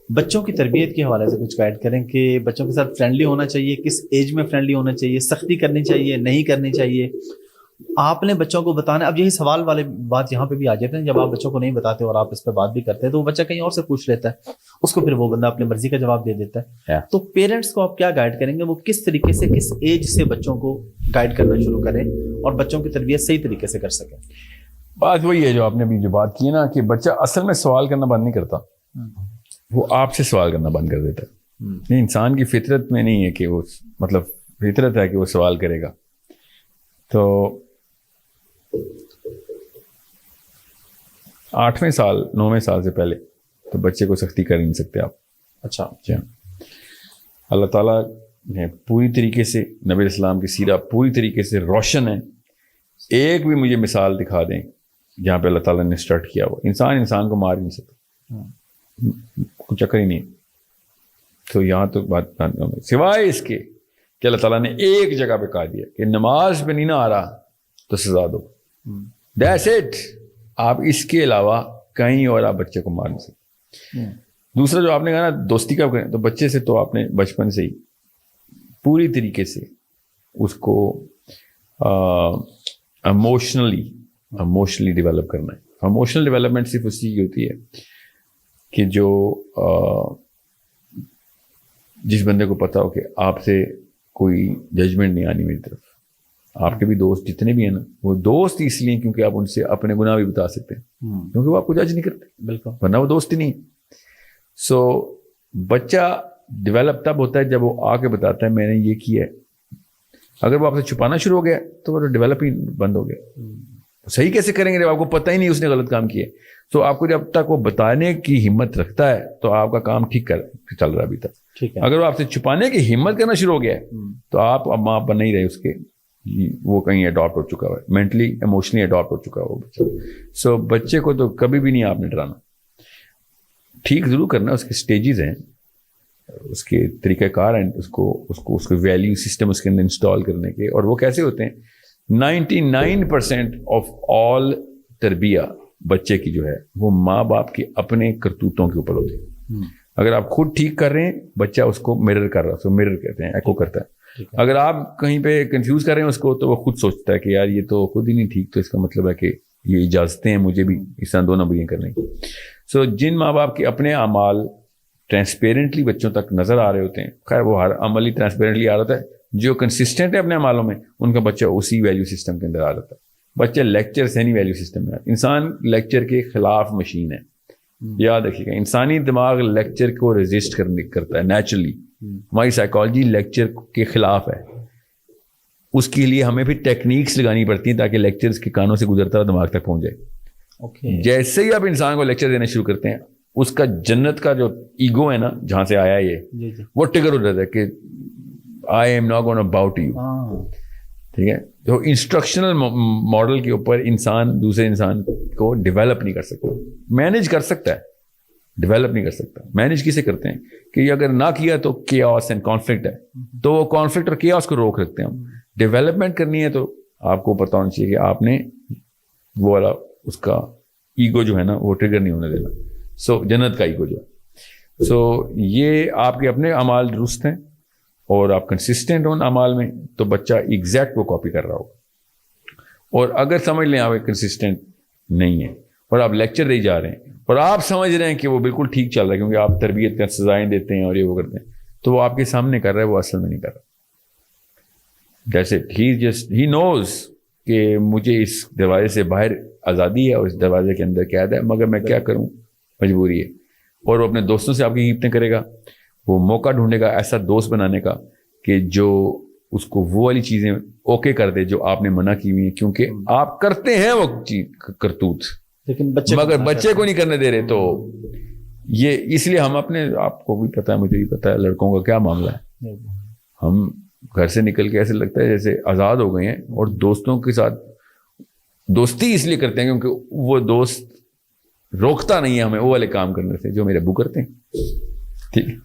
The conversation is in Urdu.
بچوں کی تربیت کے حوالے سے کچھ گائیڈ کریں کہ بچوں کے ساتھ فرینڈلی ہونا چاہیے، کس ایج میں فرینڈلی ہونا چاہیے، سختی کرنی چاہیے نہیں کرنی چاہیے، آپ نے بچوں کو بتانا. اب یہی سوال والے بات یہاں پہ بھی آ جاتے ہیں، جب آپ بچوں کو نہیں بتاتے اور آپ اس پہ بات بھی کرتے ہیں تو وہ بچہ کہیں اور سے پوچھ لیتا ہے، اس کو پھر وہ بندہ اپنی مرضی کا جواب دے دیتا ہے. تو پیرنٹس کو آپ کیا گائیڈ کریں گے، وہ کس طریقے سے کس ایج سے بچوں کو گائیڈ کرنا شروع کریں اور بچوں کی تربیت صحیح طریقے سے کر سکیں؟ بات وہی ہے جو آپ نے ابھی جو بات کی ہے نا، کہ بچہ اصل میں سوال کرنا بند نہیں کرتا، وہ آپ سے سوال کرنا بند کر دیتا ہے. نہیں، انسان کی فطرت میں نہیں ہے کہ وہ، مطلب فطرت ہے کہ وہ سوال کرے گا. تو 8ویں سال 9ویں سال سے پہلے تو بچے کو سختی کر نہیں سکتے آپ. اچھا، اللہ تعالیٰ نے پوری طریقے سے نبی علیہ السلام کی سیرت پوری طریقے سے روشن ہے. ایک بھی مجھے مثال دکھا دیں جہاں پہ اللہ تعالیٰ نے اسٹارٹ کیا ہو. انسان کو مار نہیں سکتا، کچھ چکر ہی نہیں. تو یہاں تو بات سوائے اس کے کہ اللہ تعالیٰ نے ایک جگہ پہ کہا دیا کہ نماز پہ نہیں نہ آ رہا تو سزا دو. That's it. آپ اس کے علاوہ کہیں اور آپ بچے کو مار نہیں سکتے. دوسرا جو آپ نے کہا نا دوستی کا کریں، تو بچے سے تو آپ نے بچپن سے ہی پوری طریقے سے اس کو ایموشنلی ڈیولپ کرنا ہے. ایموشنل ڈیولپمنٹ صرف اسی کی ہوتی ہے کہ جو جس بندے کو پتا ہو کہ آپ سے کوئی ججمنٹ نہیں آنی میری طرف. آپ کے بھی دوست جتنے بھی ہیں نا، وہ دوست اس لیے کیونکہ آپ ان سے اپنے گناہ بھی بتا سکتے ہیں، کیونکہ وہ آپ کو جج نہیں کرتے. بالکل، ورنہ وہ دوست ہی نہیں. سو بچہ ڈیولپ تب ہوتا ہے جب وہ آ کے بتاتا ہے میں نے یہ کیا ہے. اگر وہ آپ سے چھپانا شروع ہو گیا تو وہ ڈیولپ ہی بند ہو گیا. صحیح کیسے کریں گے جب آپ کو پتہ ہی نہیں اس نے غلط کام کیا. تو آپ کو جب تک وہ بتانے کی ہمت رکھتا ہے تو آپ کا کام ٹھیک چل رہا ہے ابھی تک. اگر وہ آپ سے چھپانے کی ہمت کرنا شروع ہو گیا ہے تو آپ اب ماں بن نہیں رہے اس کے، وہ کہیں اڈاپٹ ہو چکا ہے، مینٹلی ایموشنلی اڈاپٹ ہو چکا ہے وہ بچہ. سو بچے کو تو کبھی بھی نہیں آپ نے ڈرانا. ٹھیک ضرور کرنا، اس کے سٹیجز ہیں، اس کے طریقہ کار ہیں، اس کو ویلیو سسٹم اس کے اندر انسٹال کرنے کے. اور وہ کیسے ہوتے ہیں؟ 99% آف آل تربیہ بچے کی جو ہے وہ ماں باپ کے اپنے کرتوتوں کے اوپر ہوتی ہے. اگر آپ خود ٹھیک کر رہے ہیں، بچہ اس کو مرر کر رہا ہے، اس کو مرر کہتے ہیں، ایکو کرتا ہے. اگر آپ کہیں پہ کنفیوز کر رہے ہیں اس کو تو وہ خود سوچتا ہے کہ یار یہ تو خود ہی نہیں ٹھیک، تو اس کا مطلب ہے کہ یہ اجازتیں ہیں مجھے بھی اس طرح 2 نمبریاں کرنے کی. سو جن ماں باپ کے اپنے اعمال ٹرانسپیرنٹلی بچوں تک نظر آ رہے ہوتے ہیں، خیر وہ ہر عمل ہی ٹرانسپیرنٹلی آ رہا ہے، جو کنسسٹنٹ ہے اپنے اعمالوں میں ان کا بچہ اسی ویلیو سسٹم کے اندر آ رہا ہے. بچہ لیکچر سے نہیں ویلیو سسٹم میں آتا. انسان لیکچر کے خلاف مشین ہے، یاد رکھیے گا. انسانی دماغ لیکچر کو ریزسٹ کرتا ہے نیچرلی. ہماری سائیکالوجی لیکچر کے خلاف ہے. اس کے لیے ہمیں پھر ٹیکنیکس لگانی پڑتی ہیں تاکہ لیکچر اس کے کانوں سے گزرتا دماغ تک پہنچ جائے. جیسے ہی آپ انسان کو لیکچر دینا شروع کرتے ہیں، اس کا جنت کا جو ایگو ہے نا، جہاں سے آیا یہ وہ ٹگر ہو جاتا ہے کہ I am not gonna bout you. ٹھیک ہے، تو انسٹرکشنل ماڈل کے اوپر انسان دوسرے انسان کو ڈیولپ نہیں کر سکتا. مینج کر سکتا ہے، ڈیولپ نہیں کر سکتا. مینج کسے کرتے ہیں کہ یہ اگر نہ کیا تو کیاس اینڈ کانفلکٹ ہے، تو وہ کانفلکٹ اور کیاس کو روک رکھتے ہیں. ڈیولپمنٹ کرنی ہے تو آپ کو پتا ہونا چاہیے کہ آپ نے وہ والا اس کا ایگو جو ہے نا وہ ٹریگر نہیں ہونے دینا. سو جنت کا ایگو جو ہے، سو یہ آپ کے اپنے اعمال درست ہیں اور آپ کنسسٹنٹ ہوں اعمال میں تو بچہ ایگزیکٹ وہ کاپی کر رہا ہوگا. اور اگر سمجھ لیں آپ کنسسٹنٹ نہیں ہے اور آپ لیکچر دے جا رہے ہیں اور آپ سمجھ رہے ہیں کہ وہ بالکل ٹھیک چل رہا ہے کیونکہ آپ تربیت کا سزائیں دیتے ہیں اور یہ وہ کرتے ہیں، تو وہ آپ کے سامنے کر رہا ہے، وہ اصل میں نہیں کر رہا. جیسے ہی نوز کہ مجھے اس دروازے سے باہر آزادی ہے اور اس دروازے کے اندر قید ہے، مگر میں کیا کروں، مجبوری ہے. اور وہ اپنے دوستوں سے آپ کی ہمتیں کرے گا، وہ موقع ڈھونڈے گا ایسا دوست بنانے کا کہ جو اس کو وہ والی چیزیں اوکے کر دے جو آپ نے منع کی ہوئی ہیں، کیونکہ آپ کرتے ہیں وہ چیز کرتوت، لیکن مگر بچے کو نہیں کرنے دے رہے. تو یہ اس لیے ہم اپنے آپ کو بھی پتا ہے، مجھے بھی پتا ہے لڑکوں کا کیا معاملہ ہے. ہم گھر سے نکل کے ایسے لگتا ہے جیسے آزاد ہو گئے ہیں اور دوستوں کے ساتھ دوستی اس لیے کرتے ہیں کیونکہ وہ دوست روکتا نہیں ہے ہمیں وہ والے کام کرنے سے جو میرے ابو کرتے ہیں. ٹھیک.